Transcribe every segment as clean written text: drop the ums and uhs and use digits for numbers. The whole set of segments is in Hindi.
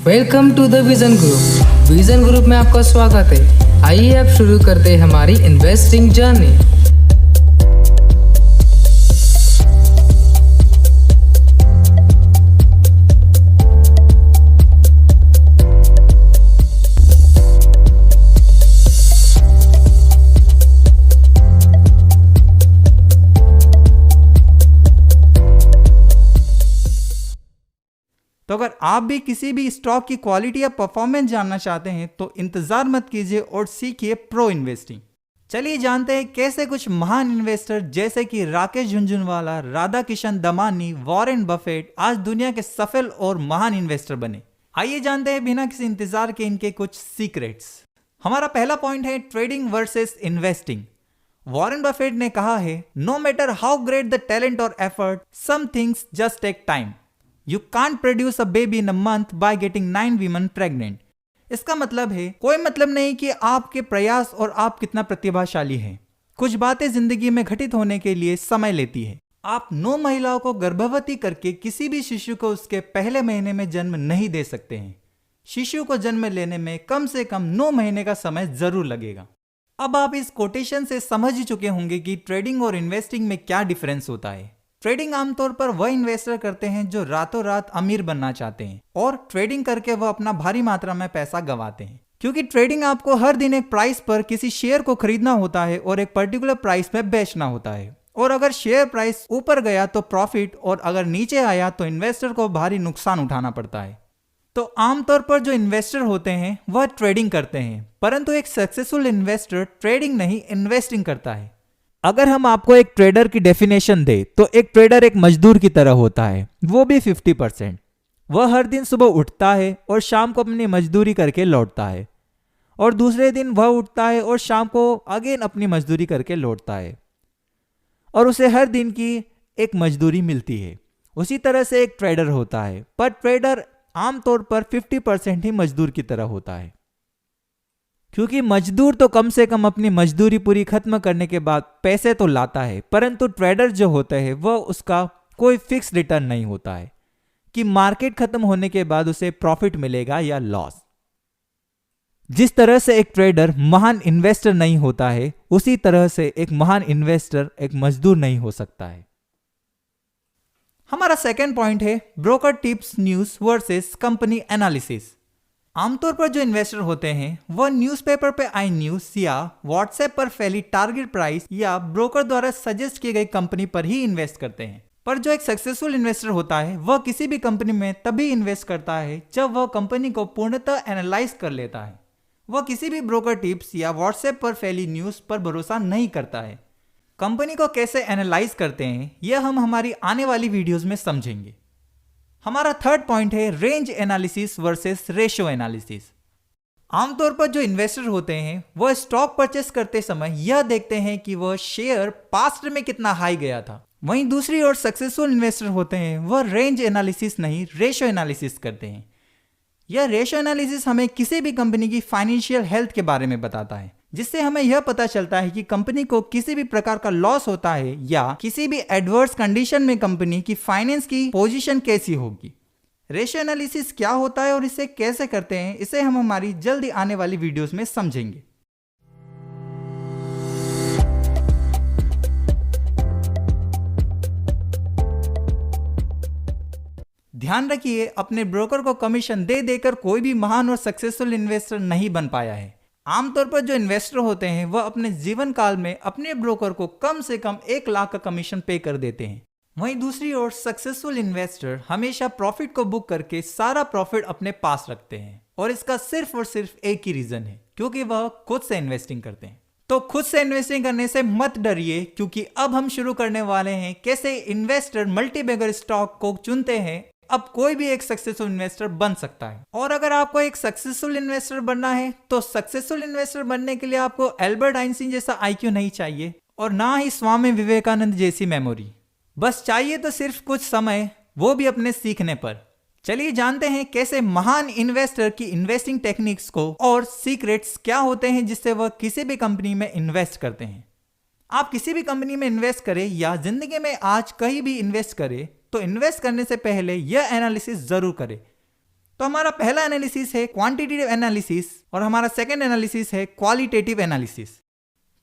Welcome to the vision group. Vision group में आपका स्वागत है। आइए अब शुरू करते हैं हमारी इन्वेस्टिंग जर्नी। तो अगर आप भी किसी भी स्टॉक की क्वालिटी या परफॉर्मेंस जानना चाहते हैं तो इंतजार मत कीजिए और सीखिए प्रो इन्वेस्टिंग। चलिए जानते हैं कैसे कुछ महान इन्वेस्टर जैसे कि राकेश झुनझुनवाला, राधा किशन दमानी, वॉरेन बफेट आज दुनिया के सफल और महान इन्वेस्टर बने। आइए जानते हैं बिना किसी इंतजार के इनके कुछ सीक्रेट्स। हमारा पहला पॉइंट है trading versus investing. Warren Buffett ने कहा है, no matter how great the talent और effort, some things just take time. You can't produce a baby in a month by getting 9 women pregnant. इसका मतलब है कोई मतलब नहीं कि आपके प्रयास और आप कितना प्रतिभाशाली हैं। कुछ बातें जिंदगी में घटित होने के लिए समय लेती है। आप 9 महिलाओं को गर्भवती करके किसी भी शिशु को उसके पहले महीने में जन्म नहीं दे सकते हैं। शिशु को जन्म लेने में कम से कम 9 महीने का समय जरूर लगेगा। अब आप इस कोटेशन से समझ ही चुके होंगे कि ट्रेडिंग और इन्वेस्टिंग में क्या डिफरेंस होता है। ट्रेडिंग आमतौर पर वह इन्वेस्टर करते हैं जो रातों रात अमीर बनना चाहते हैं और ट्रेडिंग करके वह अपना भारी मात्रा में पैसा गंवाते हैं, क्योंकि ट्रेडिंग आपको हर दिन एक प्राइस पर किसी शेयर को खरीदना होता है और एक पर्टिकुलर प्राइस में बेचना होता है। और अगर शेयर प्राइस ऊपर गया तो प्रॉफिट और अगर नीचे आया तो इन्वेस्टर को भारी नुकसान उठाना पड़ता है। तो आमतौर पर जो इन्वेस्टर होते हैं वह ट्रेडिंग करते हैं, परंतु एक सक्सेसफुल इन्वेस्टर ट्रेडिंग नहीं इन्वेस्टिंग करता है। अगर हम आपको एक ट्रेडर की डेफिनेशन दे तो एक ट्रेडर एक मजदूर की तरह होता है, वो भी 50%। वह हर दिन सुबह उठता है और शाम को अपनी मजदूरी करके लौटता है और दूसरे दिन वह उठता है और शाम को अगेन अपनी मजदूरी करके लौटता है और उसे हर दिन की एक मजदूरी मिलती है। उसी तरह से एक ट्रेडर होता है, पर ट्रेडर आमतौर पर 50% ही मजदूर की तरह होता है, क्योंकि मजदूर तो कम से कम अपनी मजदूरी पूरी खत्म करने के बाद पैसे तो लाता है, परंतु ट्रेडर जो होते हैं वह उसका कोई फिक्स रिटर्न नहीं होता है कि मार्केट खत्म होने के बाद उसे प्रॉफिट मिलेगा या लॉस। जिस तरह से एक ट्रेडर महान इन्वेस्टर नहीं होता है, उसी तरह से एक महान इन्वेस्टर एक मजदूर नहीं हो सकता है। हमारा सेकेंड पॉइंट है broker tips news versus company analysis. आमतौर पर जो इन्वेस्टर होते हैं वह न्यूज़पेपर पे आई न्यूज या व्हाट्सएप पर फैली टारगेट प्राइस या ब्रोकर द्वारा सजेस्ट की गई कंपनी पर ही इन्वेस्ट करते हैं। पर जो एक सक्सेसफुल इन्वेस्टर होता है वह किसी भी कंपनी में तभी इन्वेस्ट करता है जब वह कंपनी को पूर्णतः एनालाइज कर लेता है। वह किसी भी ब्रोकर टिप्स या व्हाट्सएप पर फैली न्यूज पर भरोसा नहीं करता है। कंपनी को कैसे एनालाइज करते हैं यह हम हमारी आने वाली वीडियोज में समझेंगे। हमारा थर्ड पॉइंट है range analysis versus ratio analysis. आमतौर पर जो इन्वेस्टर होते हैं वह स्टॉक परचेस करते समय यह देखते हैं कि वह शेयर पास्ट में कितना हाई गया था। वहीं दूसरी ओर सक्सेसफुल इन्वेस्टर होते हैं वह रेंज एनालिसिस नहीं रेशियो एनालिसिस करते हैं। यह रेशियो एनालिसिस हमें किसी भी कंपनी की फाइनेंशियल हेल्थ के बारे में बताता है, जिससे हमें यह पता चलता है कि कंपनी को किसी भी प्रकार का लॉस होता है या किसी भी एडवर्स कंडीशन में कंपनी की फाइनेंस की पोजीशन कैसी होगी। रेशियो एनालिसिस क्या होता है और इसे कैसे करते हैं, इसे हम हमारी जल्दी आने वाली वीडियोस में समझेंगे। ध्यान रखिए, अपने ब्रोकर को कमीशन दे देकर कोई भी महान और सक्सेसफुल इन्वेस्टर नहीं बन पाया है। आमतौर पर जो इन्वेस्टर होते हैं वह अपने जीवन काल में अपने ब्रोकर को कम से कम 1 लाख का कमीशन पे कर देते हैं। वहीं दूसरी ओर सक्सेसफुल इन्वेस्टर हमेशा प्रॉफिट को बुक करके सारा प्रॉफिट अपने पास रखते हैं और इसका सिर्फ और सिर्फ एक ही रीजन है, क्योंकि वह खुद से इन्वेस्टिंग करते हैं। तो खुद से इन्वेस्टिंग करने से मत डरिए, क्योंकि अब हम शुरू करने वाले हैं कैसे इन्वेस्टर मल्टीबैगर स्टॉक को चुनते हैं। अब कोई भी एक सक्सेसफुल इन्वेस्टर बन सकता है। और अगर आपको एक सक्सेसफुल इन्वेस्टर बनना है तो सक्सेसफुल इन्वेस्टर बनने के लिए आपको एल्बर्ट आइंस्टीन जैसा आईक्यू नहीं चाहिए और ना ही स्वामी विवेकानंद जैसी मेमोरी। बस चाहिए तो सिर्फ कुछ समय, वो भी अपने सीखने पर। चलिए जानते हैं कैसे महान इन्वेस्टर की इन्वेस्टिंग टेक्निक्स को और सीक्रेट्स क्या होते हैं जिससे वह किसी भी कंपनी में इन्वेस्ट करते हैं। आप किसी भी कंपनी में इन्वेस्ट करें या जिंदगी में आज कहीं भी इन्वेस्ट करें तो इन्वेस्ट करने से पहले यह एनालिसिस जरूर करें तो हमारा पहला एनालिसिस है क्वांटिटेटिव एनालिसिस और हमारा सेकंड एनालिसिस है क्वालिटेटिव एनालिसिस।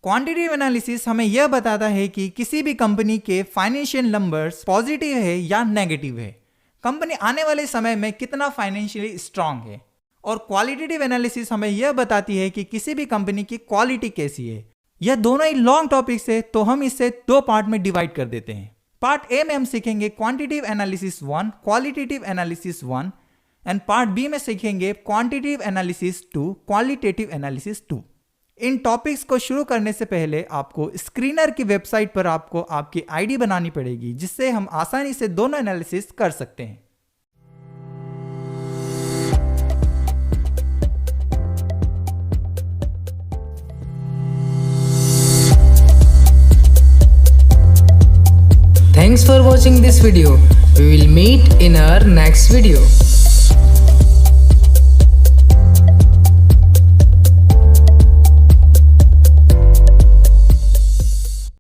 क्वांटिटेटिव एनालिसिस हमें यह बताता है कि किसी भी कंपनी के फाइनेंशियल नंबर्स पॉजिटिव है या नेगेटिव है, कंपनी आने वाले समय में कितना फाइनेंशियली स्ट्रांग है। और क्वालिटेटिव एनालिसिस हमें यह बताती है कि किसी भी कंपनी की क्वालिटी कैसी है। यह दोनों ही लॉन्ग टॉपिक्स है, तो हम इसे 2 पार्ट में डिवाइड कर देते हैं। पार्ट ए में हम सीखेंगे quantitative analysis 1, qualitative analysis 1 and part B में सीखेंगे क्वांटिटेटिव एनालिसिस 2, क्वालिटेटिव एनालिसिस 2। इन टॉपिक्स को शुरू करने से पहले आपको स्क्रीनर की वेबसाइट पर आपको आपकी आईडी बनानी पड़ेगी, जिससे हम आसानी से दोनों एनालिसिस कर सकते हैं। Thanks for watching this video. We will meet in our next video.